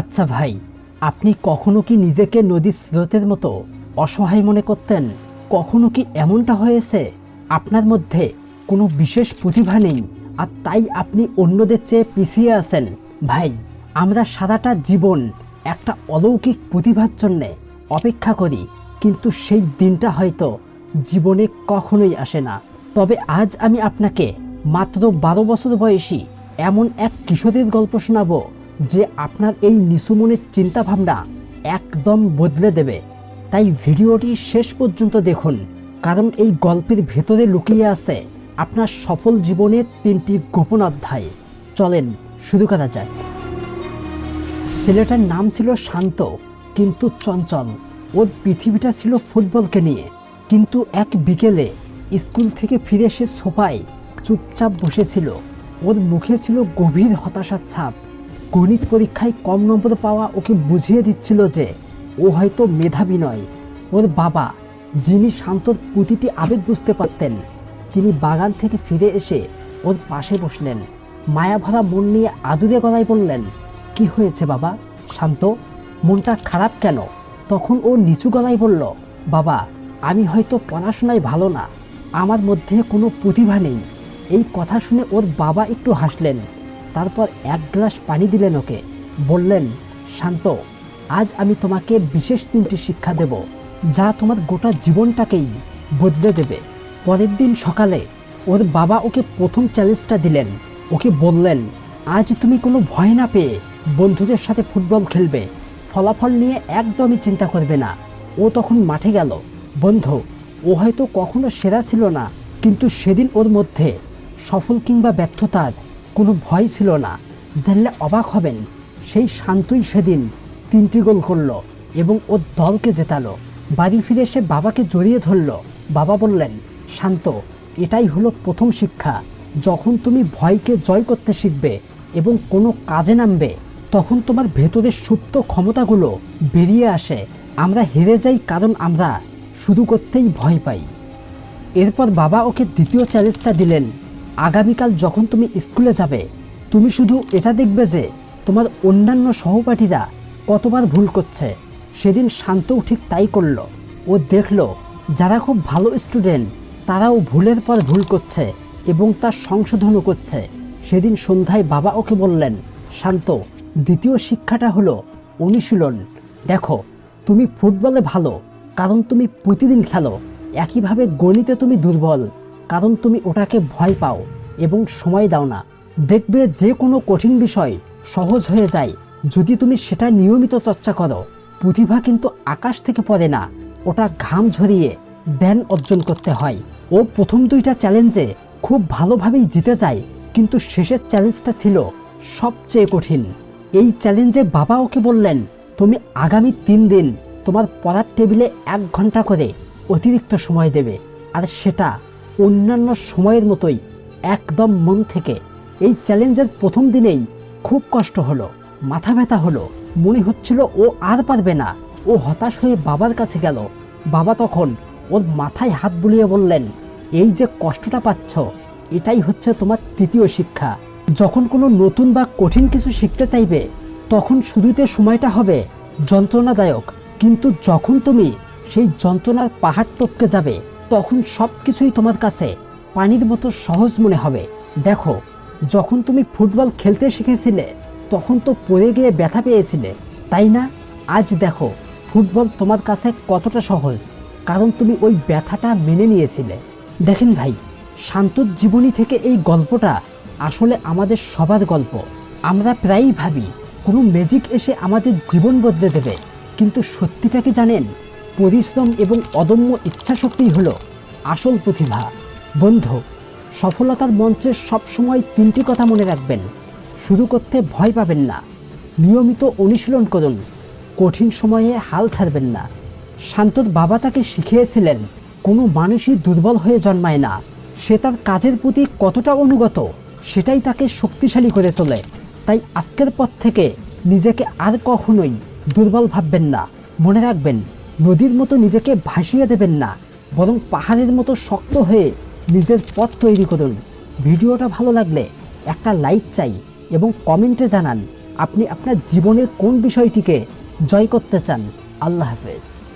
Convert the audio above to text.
আচ্ছা ভাই, আপনি কখনো কি নিজেকে নদীর স্রোতের মতো অসহায় মনে করতেন? কখনো কি এমনটা হয়েছে আপনার মধ্যে কোনো বিশেষ প্রতিভা নেই আর তাই আপনি অন্যদের চেয়ে পিছিয়ে আছেন? ভাই, আমরা সারাটা জীবন একটা অলৌকিক প্রতিভার জন্যে অপেক্ষা করি, কিন্তু সেই দিনটা হয়তো জীবনে কখনোই আসে না। তবে আজ আমি আপনাকে মাত্র 12 বছর বয়সী এমন এক কিশোরের গল্প শোনাবো যে আপনার এই নিচু মনের চিন্তাভাবনা একদম বদলে দেবে। তাই ভিডিওটি শেষ পর্যন্ত দেখুন, কারণ এই গল্পের ভেতরে লুকিয়ে আছে আপনার সফল জীবনের 3টি গোপন অধ্যায়। চলেন শুরু করা যাক। ছেলেটার নাম ছিল শান্ত, কিন্তু চঞ্চল। ওর পৃথিবীটা ছিল ফুটবলকে নিয়ে। কিন্তু এক বিকেলে স্কুল থেকে ফিরে সে সোফায় চুপচাপ বসেছিল। ওর মুখে ছিল গভীর হতাশার ছাপ। গণিত পরীক্ষায় কম নম্বর পাওয়া ওকে বুঝিয়ে দিচ্ছিল যে ও হয়তো মেধাবী নয়। ওর বাবা, যিনি শান্তর প্রতিটি আবেগ বুঝতে পারতেন, তিনি বাগান থেকে ফিরে এসে ওর পাশে বসলেন। মায়াভরা মন নিয়ে আদুরে গলায় বললেন, কি হয়েছে বাবা? শান্ত, মনটা খারাপ কেন? তখন ও নিচু গলায় বলল, বাবা, আমি হয়তো পড়াশোনায় ভালো না, আমার মধ্যে কোনো প্রতিভা নেই। এই কথা শুনে ওর বাবা একটু হাসলেন, তারপর এক গ্লাস পানি দিলেন ওকে। বললেন, শান্ত, আজ আমি তোমাকে বিশেষ 3টি শিক্ষা দেব, যা তোমার গোটা জীবনটাকেই বদলে দেবে। পরের দিন সকালে ওর বাবা ওকে প্রথম চ্যালেঞ্জটা দিলেন। ওকে বললেন, আজ তুমি কোনো ভয় না পেয়ে বন্ধুদের সাথে ফুটবল খেলবে, ফলাফল নিয়ে একদমই চিন্তা করবে না। ও তখন মাঠে গেল। বন্ধু, ও হয়তো কখনো সেরা ছিল না, কিন্তু সেদিন ওর মধ্যে সফল কিংবা ব্যর্থতার কোনো ভয় ছিল না। জানলে অবাক হবেন, সেই শান্তই সেদিন 3টি গোল করল এবং ওর দলকে জেতালো। বাড়ি ফিরে সে বাবাকে জড়িয়ে ধরল। বাবা বললেন, শান্ত, এটাই হলো প্রথম শিক্ষা। যখন তুমি ভয়কে জয় করতে শিখবে এবং কোনো কাজে নামবে, তখন তোমার ভেতরের সুপ্ত ক্ষমতাগুলো বেরিয়ে আসে। আমরা হেরে যাই কারণ আমরা শুরু করতেই ভয় পাই। এরপর বাবা ওকে দ্বিতীয় চ্যালেঞ্জটা দিলেন, আগামীকাল যখন তুমি স্কুলে যাবে, তুমি শুধু এটা দেখবে যে তোমার অন্যান্য সহপাঠীরা কতবার ভুল করছে। সেদিন শান্তও ঠিক তাই করল। ও দেখল যারা খুব ভালো স্টুডেন্ট তারাও ভুলের পর ভুল করছে এবং তার সংশোধনও করছে। সেদিন সন্ধ্যায় বাবা ওকে বললেন, শান্ত, দ্বিতীয় শিক্ষাটা হলো অনুশীলন। দেখো, তুমি ফুটবলে ভালো কারণ তুমি প্রতিদিন খেলো। একইভাবে গণিতে তুমি দুর্বল কারণ তুমি ওটাকে ভয় পাও এবং সময় দাও না। দেখবে যে কোনো কঠিন বিষয় সহজ হয়ে যায় যদি তুমি সেটা নিয়মিত চর্চা করো। প্রতিভা কিন্তু আকাশ থেকে পড়ে না, ওটা ঘাম ঝরিয়ে জ্ঞান অর্জন করতে হয়। ও প্রথম 2টা চ্যালেঞ্জে খুব ভালোভাবেই জিতে যায়, কিন্তু শেষের চ্যালেঞ্জটা ছিল সবচেয়ে কঠিন। এই চ্যালেঞ্জে বাবা ওকে বললেন, তুমি আগামী 3 দিন তোমার পড়ার টেবিলে 1 ঘন্টা করে অতিরিক্ত সময় দেবে, আর সেটা অন্যান্য সময়ের মতোই একদম মন থেকে। এই চ্যালেঞ্জের প্রথম দিনেই খুব কষ্ট হলো, মাথা ব্যথা হলো, মনে হচ্ছিল ও আর পারবে না। ও হতাশ হয়ে বাবার কাছে গেল। বাবা তখন ওর মাথায় হাত বুলিয়ে বললেন, এই যে কষ্টটা পাচ্ছ, এটাই হচ্ছে তোমার 3য় শিক্ষা। যখন কোনো নতুন বা কঠিন কিছু শিখতে চাইবে, তখন শুরুতে সময়টা হবে যন্ত্রণাদায়ক, কিন্তু যখন তুমি সেই যন্ত্রণার পাহাড় টপকে যাবে, তখন সব কিছুই তোমার কাছে পানির মতো সহজ মনে হবে। দেখো, যখন তুমি ফুটবল খেলতে শিখেছিলে, তখন তো পড়ে গিয়ে ব্যথা পেয়েছিলে, তাই না? আজ দেখো ফুটবল তোমার কাছে কতটা সহজ, কারণ তুমি ওই ব্যথাটা মেনে নিয়েছিলে। দেখেন ভাই, শান্তর জীবনী থেকে এই গল্পটা আসলে আমাদের সবার গল্প। আমরা প্রায়ই ভাবি কোনো ম্যাজিক এসে আমাদের জীবন বদলে দেবে, কিন্তু সত্যিটা কি জানেন? পরিশ্রম এবং অদম্য ইচ্ছাশক্তিই হলো আসল প্রতিভা। বন্ধু, সফলতার মঞ্চে সবসময় 3টি কথা মনে রাখবেন। শুরু করতে ভয় পাবেন না, নিয়মিত অনুশীলন করুন, কঠিন সময়ে হাল ছাড়বেন না। শান্তর বাবা তাকে শিখিয়েছিলেন, কোনো মানুষই দুর্বল হয়ে জন্মায় না, সে তার কাজের প্রতি কতটা অনুগত সেটাই তাকে শক্তিশালী করে তোলে। তাই আজকের পর থেকে নিজেকে আর কখনোই দুর্বল ভাববেন না। মনে রাখবেন, নদীর মতো নিজেকে ভাসিয়ে দেবেন না, বরং পাহাড়ের মতো শক্ত হয়ে নিজের পথ তৈরি করুন। ভিডিওটা ভালো লাগলে একটা লাইক চাই এবং কমেন্টে জানান আপনি আপনার জীবনের কোন বিষয়টিকে জয় করতে চান। আল্লাহ হাফেজ।